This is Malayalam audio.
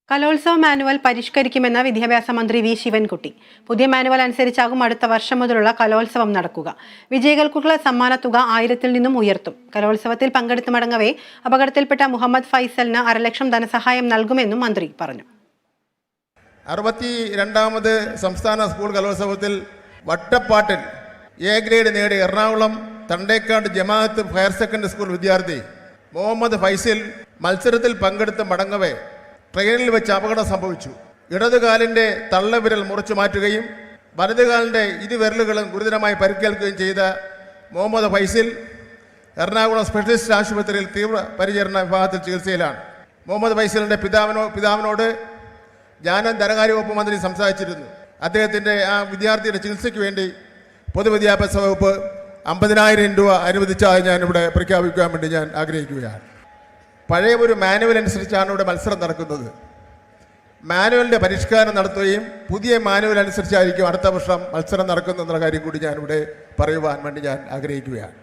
കലോത്സവ മാനുവൽ പരിഷ്കരിക്കുമെന്ന് വിദ്യാഭ്യാസ മന്ത്രി വി ശിവൻകുട്ടി. പുതിയ മാനുവൽ അനുസരിച്ചാകും അടുത്ത വർഷം മുതലുള്ള കലോത്സവം നടക്കുക. വിജയികൾക്കുള്ള സമ്മാനത്തുക 1000-ൽ നിന്നും ഉയർത്തും. കലോത്സവത്തിൽ പങ്കെടുത്ത് മടങ്ങവേ അപകടത്തിൽപ്പെട്ട മുഹമ്മദ് ഫൈസലിന് 1.5 ലക്ഷം ധനസഹായം നൽകുമെന്നും മന്ത്രി പറഞ്ഞു. 62ാമത് സംസ്ഥാന സ്കൂൾ കലോത്സവത്തിൽ വട്ടപ്പാട്ടിൽ എ ഗ്രേഡ് നേടി എറണാകുളം തണ്ടേക്കാട് ജമാഅത്ത് ഹയർ സെക്കൻഡറി സ്കൂൾ വിദ്യാർത്ഥി മുഹമ്മദ് ഫൈസൽ മത്സരത്തിൽ പങ്കെടുത്ത് മടങ്ങവേ ട്രെയിനിൽ വെച്ച് അപകടം സംഭവിച്ചു. ഇടതുകാലിൻ്റെ തള്ളവിരൽ മുറിച്ചു മാറ്റുകയും വലതുകാലിൻ്റെ ഇരുവിരലുകളും ഗുരുതരമായി പരിക്കേൽക്കുകയും ചെയ്ത മുഹമ്മദ് ഫൈസൽ എറണാകുളം സ്പെഷ്യലിസ്റ്റ് ആശുപത്രിയിൽ തീവ്ര പരിചരണ വിഭാഗത്തിൽ ചികിത്സയിലാണ്. മുഹമ്മദ് ഫൈസലിൻ്റെ പിതാവിനോട് ഞാനും ധനകാര്യ വകുപ്പ് മന്ത്രി സംസാരിച്ചിരുന്നു. അദ്ദേഹത്തിൻ്റെ ആ വിദ്യാർത്ഥിയുടെ ചികിത്സയ്ക്ക് വേണ്ടി പൊതുവിദ്യാഭ്യാസ വകുപ്പ് 50,000 രൂപ അനുവദിച്ചായി ഞാനിവിടെ പ്രഖ്യാപിക്കാൻ വേണ്ടി ഞാൻ ആഗ്രഹിക്കുകയാണ്. പഴയ ഒരു മാനുവൽ അനുസരിച്ചാണ് ഇവിടെ മത്സരം നടക്കുന്നത്. മാനുവലിൻ്റെ പരിഷ്കാരം നടത്തുകയും പുതിയ മാനുവൽ അനുസരിച്ചായിരിക്കും അടുത്ത വർഷം മത്സരം നടക്കുന്നതെന്നുള്ള കാര്യം കൂടി ഞാനിവിടെ പറയുവാൻ വേണ്ടി ഞാൻ ആഗ്രഹിക്കുകയാണ്.